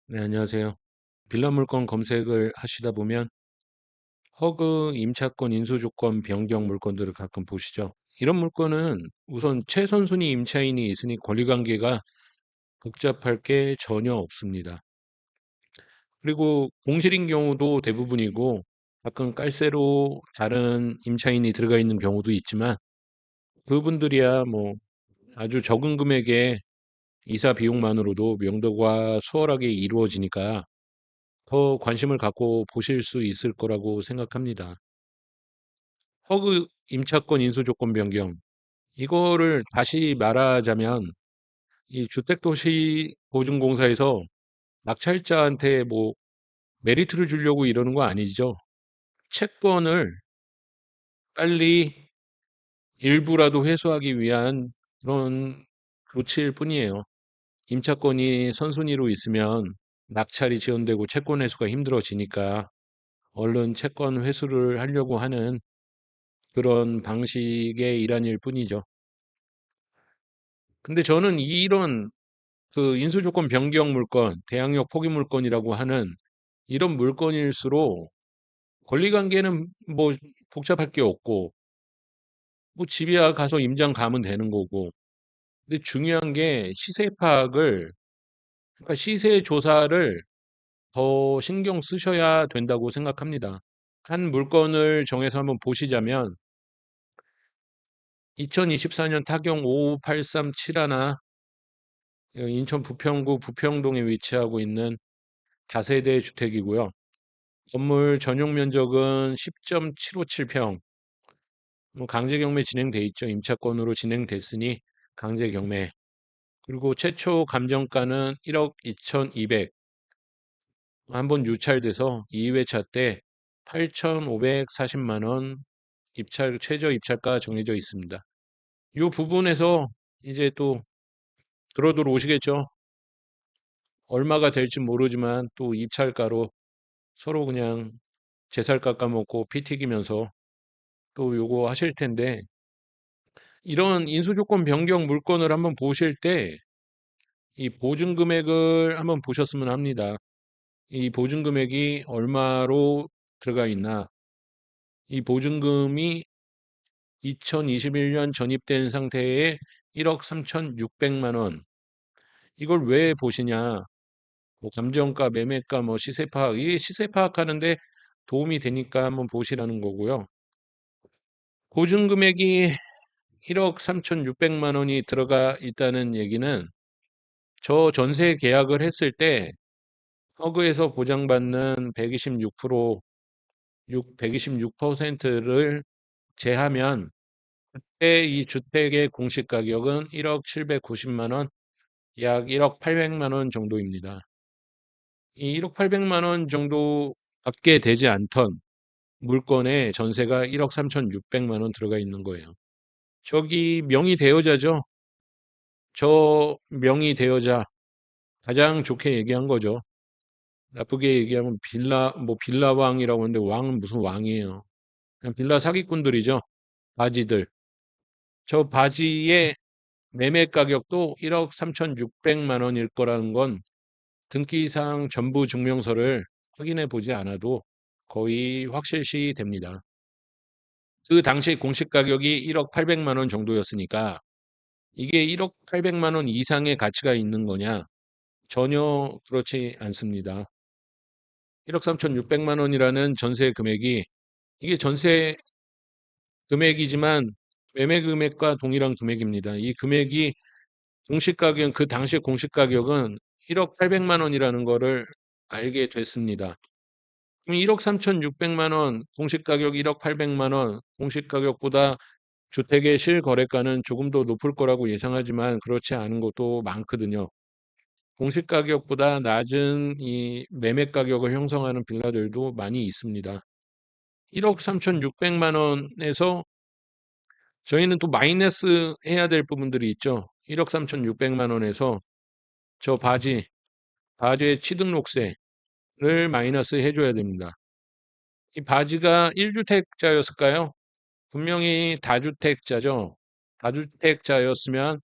네, 안녕하세요. 빌라 물건 검색을 하시다 보면 허그 임차권 인수 조건 변경 물건들을 가끔 보시죠. 이런 물건은 우선 최선순위 임차인이 있으니 권리관계가 복잡할 게 전혀 없습니다. 그리고 공실인 경우도 대부분이고 가끔 깔세로 다른 임차인이 들어가 있는 경우도 있지만 그분들이야 뭐 아주 적은 금액의 이사 비용만으로도 명도가 수월하게 이루어지니까 더 관심을 갖고 보실 수 있을 거라고 생각합니다. 허그 임차권 인수 조건 변경. 이거를 다시 말하자면 이 주택도시보증공사에서 낙찰자한테 뭐 메리트를 주려고 이러는 거 아니죠. 채권을 빨리 일부라도 회수하기 위한 그런 조치일 뿐이에요. 임차권이 선순위로 있으면 낙찰이 지연되고 채권 회수가 힘들어지니까 얼른 채권 회수를 하려고 하는 그런 방식의 일환일 뿐이죠. 근데 저는 이런 그 인수조건 변경 물건, 대항력 포기 물건이라고 하는 이런 물건일수록 권리관계는 뭐 복잡할 게 없고 뭐 집이야 가서 임장 가면 되는 거고. 근데 중요한 게 시세 파악을, 그러니까 시세 조사를 더 신경 쓰셔야 된다고 생각합니다. 한 물건을 정해서 한번 보시자면 2024년 타경 58371 인천 부평구 부평동에 위치하고 있는 다세대 주택이고요. 건물 전용 면적은 10.757평. 뭐 강제 경매 진행돼 있죠. 임차권으로 진행됐으니 강제 경매. 그리고 최초 감정가는 1억 2,200. 한번 유찰돼서 2회차 때 8,540만 원 입찰 최저 입찰가 정해져 있습니다. 이 부분에서 이제 또 들어들 오시겠죠. 얼마가 될지 모르지만 또 입찰가로 서로 그냥 제살 깎아먹고 피 튀기면서 또 요거 하실 텐데, 이런 인수조건 변경 물건을 한번 보실 때 이 보증 금액을 한번 보셨으면 합니다. 이 보증 금액이 얼마로 들어가 있나. 이 보증금이 2021년 전입된 상태에 1억 3,600만 원. 이걸 왜 보시냐? 뭐 감정가, 매매가, 뭐 시세 파악. 이 시세 파악하는데 도움이 되니까 한번 보시라는 거고요. 보증 금액이 1억 3,600만 원이 들어가 있다는 얘기는 저 전세 계약을 했을 때 허그에서 보장받는 126%, 126%를 제하면 그때 이 주택의 공시 가격은 1억 790만 원, 약 1억 800만 원 정도입니다. 이 1억 800만 원 정도 받게 되지 않던 물건에 전세가 1억 3,600만 원 들어가 있는 거예요. 저기 명의 대여자죠. 저 명의 대여자 가장 좋게 얘기한 거죠. 나쁘게 얘기하면 빌라왕이라고 하는데 왕은 무슨 왕이에요. 그냥 빌라 사기꾼들이죠. 바지들. 저 바지의 매매 가격도 1억 3,600만 원일 거라는 건 등기상 전부 증명서를 확인해 보지 않아도 거의 확실시 됩니다. 그 당시 공시 가격이 1억 800만 원 정도였으니까 이게 1억 800만 원 이상의 가치가 있는 거냐? 전혀 그렇지 않습니다. 1억 3,600만 원이라는 전세 금액이, 이게 전세 금액이지만 매매 금액과 동일한 금액입니다. 이 금액이 공시 가격, 그 당시 공시 가격은 1억 800만 원이라는 거를 알게 됐습니다. 그럼 1억 3,600만 원, 공시 가격 1억 800만 원, 공시 가격보다 주택의 실거래가는 조금 더 높을 거라고 예상하지만 그렇지 않은 것도 많거든요. 공시 가격보다 낮은 이 매매 가격을 형성하는 빌라들도 많이 있습니다. 1억 3,600만 원에서 저희는 또 마이너스 해야 될 부분들이 있죠. 1억 3,600만 원에서 저 바지의 취등록세를 마이너스 해줘야 됩니다. 이 바지가 1주택자였을까요? 분명히 다주택자죠. 다주택자였으면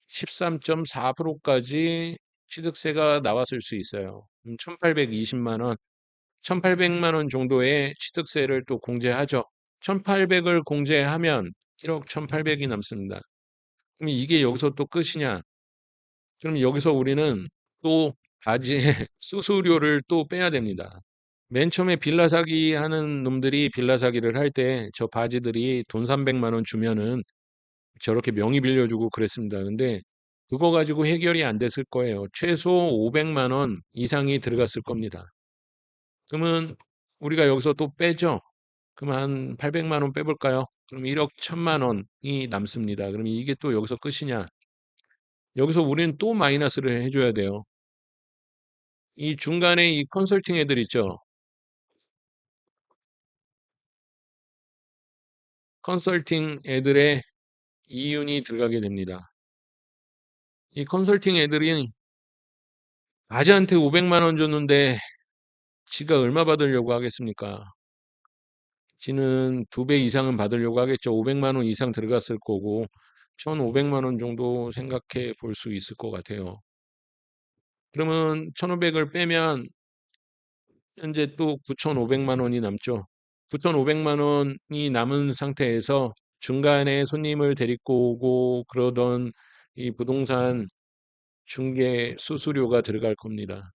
13.4%까지 취득세가 나왔을 수 있어요. 1820만 원, 1800만 원 정도의 취득세를 또 공제하죠. 1800을 공제하면 1억 1800이 남습니다. 그럼 이게 여기서 또 끝이냐? 그럼 여기서 우리는 또 바지에 수수료를 또 빼야 됩니다. 맨 처음에 빌라 사기 하는 놈들이 빌라 사기를 할 때 저 바지들이 돈 300만 원 주면은 저렇게 명의 빌려주고 그랬습니다. 근데 그거 가지고 해결이 안 됐을 거예요. 최소 500만 원 이상이 들어갔을 겁니다. 그러면 우리가 여기서 또 빼죠. 그럼 한 800만 원 빼볼까요? 그럼 1억 1000만 원이 남습니다. 그럼 이게 또 여기서 끝이냐? 여기서 우리는 또 마이너스를 해줘야 돼요. 이 중간에 이 컨설팅 애들 있죠. 컨설팅 애들의 이윤이 들어가게 됩니다. 이 컨설팅 애들이 아재한테 500만 원 줬는데 지가 얼마 받으려고 하겠습니까? 지는 2배 이상은 받으려고 하겠죠. 500만 원 이상 들어갔을 거고 1,500만 원 정도 생각해 볼 수 있을 것 같아요. 그러면 1,500을 빼면 현재 또 9,500만 원이 남죠. 9,500만 원이 남은 상태에서 중간에 손님을 데리고 오고 그러던 이 부동산 중개 수수료가 들어갈 겁니다.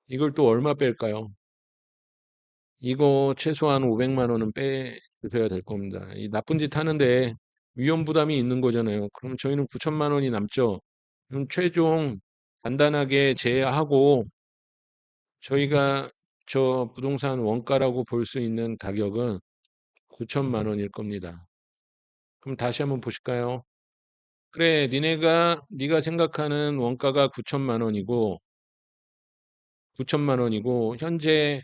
이걸 또 얼마 뺄까요? 이거 최소한 500만 원은 빼주셔야 될 겁니다. 이 나쁜 짓 하는데 위험 부담이 있는 거잖아요. 그럼 저희는 9천만 원이 남죠. 그럼 최종 간단하게 제하고 저희가 저 부동산 원가라고 볼 수 있는 가격은 9천만 원일 겁니다. 그럼 다시 한번 보실까요? 그래, 네가 생각하는 원가가 9천만 원이고 9천만 원이고 현재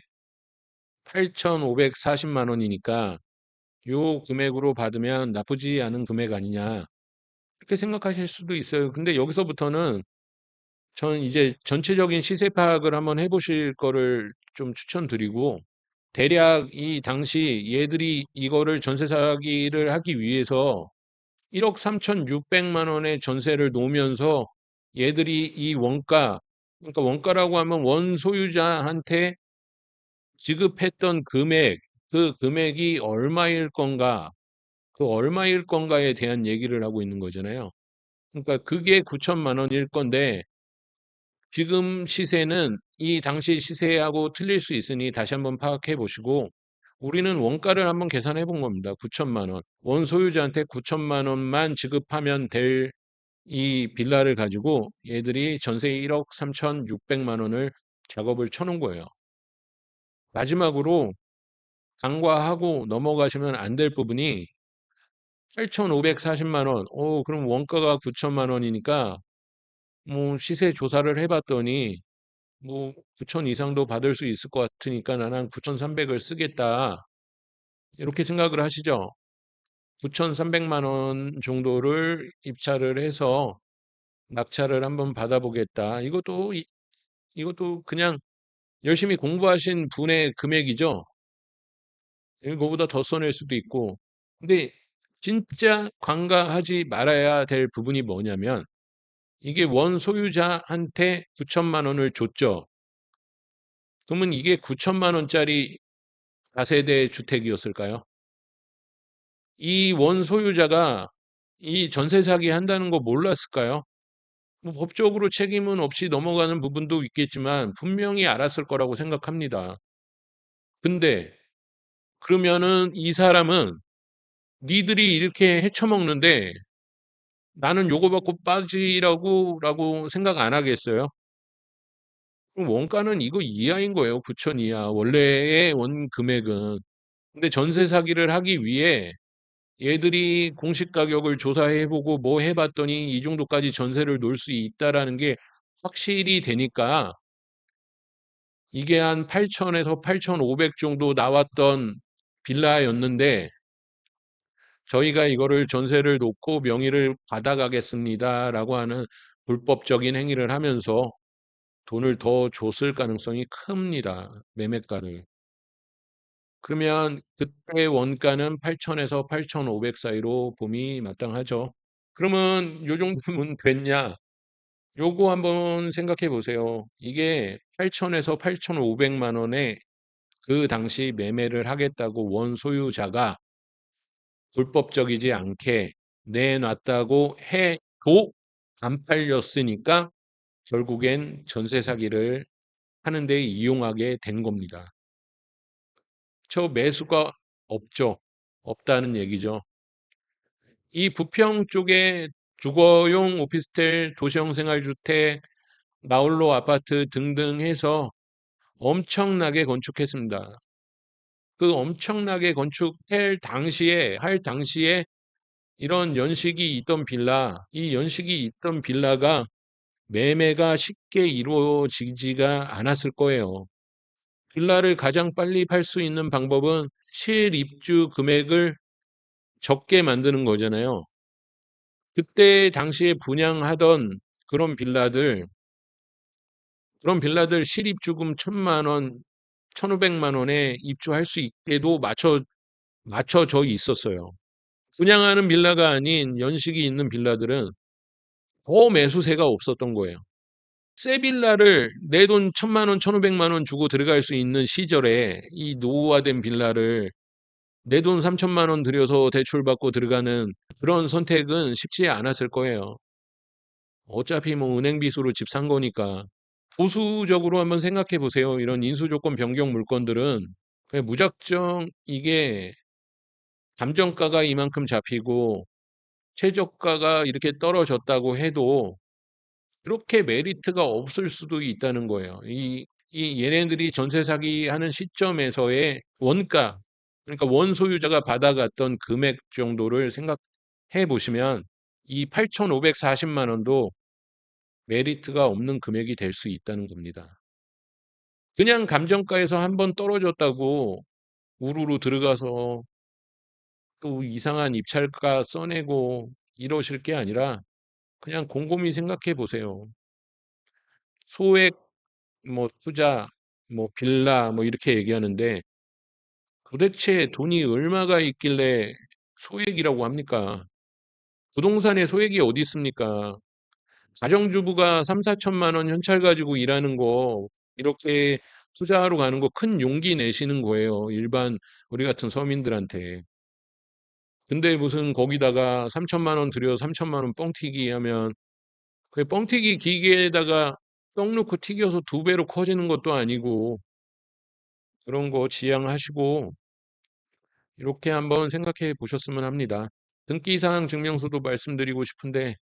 8,540만 원이니까 요 금액으로 받으면 나쁘지 않은 금액 아니냐. 이렇게 생각하실 수도 있어요. 근데 여기서부터는 전 이제 전체적인 시세 파악을 한번 해보실 거를 좀 추천드리고 대략 이 당시 얘들이 이거를 전세 사기를 하기 위해서 1억 3,600만 원의 전세를 놓으면서 얘들이 이 원가, 그러니까 원가라고 하면 원 소유자한테 지급했던 금액, 그 금액이 얼마일 건가, 그 얼마일 건가에 대한 얘기를 하고 있는 거잖아요. 그러니까 그게 9천만 원일 건데 지금 시세는 이 당시 시세하고 틀릴 수 있으니 다시 한번 파악해 보시고 우리는 원가를 한번 계산해 본 겁니다. 9천만 원. 원 소유자한테 9천만 원만 지급하면 될 이 빌라를 가지고 얘들이 전세 1억 3,600만 원을 작업을 쳐놓은 거예요. 마지막으로 간과하고 넘어가시면 안 될 부분이 8,540만 원. 그럼 원가가 9천만 원이니까 뭐 시세 조사를 해봤더니 뭐 9천 이상도 받을 수 있을 것 같으니까 나는 9,300을 쓰겠다. 이렇게 생각을 하시죠. 9,300만 원 정도를 입찰을 해서 낙찰을 한번 받아보겠다. 이것도 그냥 열심히 공부하신 분의 금액이죠. 이거보다 더 써낼 수도 있고. 근데 진짜 관가하지 말아야 될 부분이 뭐냐면 이게 원 소유자한테 9천만 원을 줬죠. 그러면 이게 9천만 원짜리 다세대 주택이었을까요? 이 원 소유자가 이 전세 사기 한다는 거 몰랐을까요? 뭐 법적으로 책임은 없이 넘어가는 부분도 있겠지만 분명히 알았을 거라고 생각합니다. 근데 그러면은 이 사람은 니들이 이렇게 헤쳐먹는데 나는 요거 받고 빠지라고 생각 안 하겠어요? 그럼 원가는 이거 이하인 거예요. 9천 이하. 원래의 원 금액은. 근데 전세 사기를 하기 위해 얘들이 공시 가격을 조사해보고 뭐 해봤더니 이 정도까지 전세를 놓을 수 있다라는 게 확실히 되니까 이게 한 8천에서 8,500 정도 나왔던 빌라였는데 저희가 이거를 전세를 놓고 명의를 받아가겠습니다라고 하는 불법적인 행위를 하면서 돈을 더 줬을 가능성이 큽니다. 매매가를. 그러면 그때 원가는 8천에서 8,500 사이로 봄이 마땅하죠. 그러면 요 정도면 됐냐? 요거 한번 생각해 보세요. 이게 8천에서 8,500만 원에 그 당시 매매를 하겠다고 원 소유자가 불법적이지 않게 내놨다고 해도 안 팔렸으니까 결국엔 전세 사기를 하는 데 이용하게 된 겁니다. 저 매수가 없죠. 없다는 얘기죠. 이 부평 쪽에 주거용 오피스텔, 도시형 생활주택, 나홀로 아파트 등등 해서 엄청나게 건축했습니다. 그 엄청나게 할 당시에 이런 연식이 있던 이 연식이 있던 빌라가 매매가 쉽게 이루어지지가 않았을 거예요. 빌라를 가장 빨리 팔 수 있는 방법은 실입주 금액을 적게 만드는 거잖아요. 그때 당시에 분양하던 그런 빌라들 실입주금 1,000만 원, 1,500만 원에 입주할 수 있게도 맞춰져 있었어요. 분양하는 빌라가 아닌 연식이 있는 빌라들은 더 매수세가 없었던 거예요. 새 빌라를 내 돈 1,000만 원, 1,500만 원 주고 들어갈 수 있는 시절에 이 노후화된 빌라를 내 돈 3천만 원 들여서 대출받고 들어가는 그런 선택은 쉽지 않았을 거예요. 어차피 뭐 은행 빚으로 집 산 거니까. 보수적으로 한번 생각해 보세요. 이런 인수조건 변경 물건들은 그냥 무작정 이게 감정가가 이만큼 잡히고 최저가가 이렇게 떨어졌다고 해도 그렇게 메리트가 없을 수도 있다는 거예요. 이 얘네들이 전세 사기하는 시점에서의 원가, 그러니까 원 소유자가 받아갔던 금액 정도를 생각해 보시면 이 8,540만 원도 메리트가 없는 금액이 될 수 있다는 겁니다. 그냥 감정가에서 한번 떨어졌다고 우르르 들어가서 또 이상한 입찰가 써내고 이러실 게 아니라 그냥 곰곰이 생각해 보세요. 소액 뭐 투자, 뭐 빌라 뭐 이렇게 얘기하는데 도대체 돈이 얼마가 있길래 소액이라고 합니까? 부동산에 소액이 어디 있습니까? 가정주부가 3, 4천만 원 현찰 가지고 일하는 거 이렇게 투자하러 가는 거 큰 용기 내시는 거예요. 일반 우리 같은 서민들한테. 근데 무슨 거기다가 3천만 원 들여 3천만 원 뻥튀기 하면 그 뻥튀기 기계에다가 떡 넣고 튀겨서 2배로 커지는 것도 아니고 그런 거 지양하시고 이렇게 한번 생각해 보셨으면 합니다. 등기사항 증명서도 말씀드리고 싶은데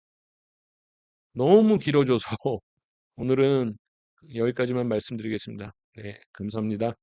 너무 길어져서 오늘은 여기까지만 말씀드리겠습니다. 네, 감사합니다.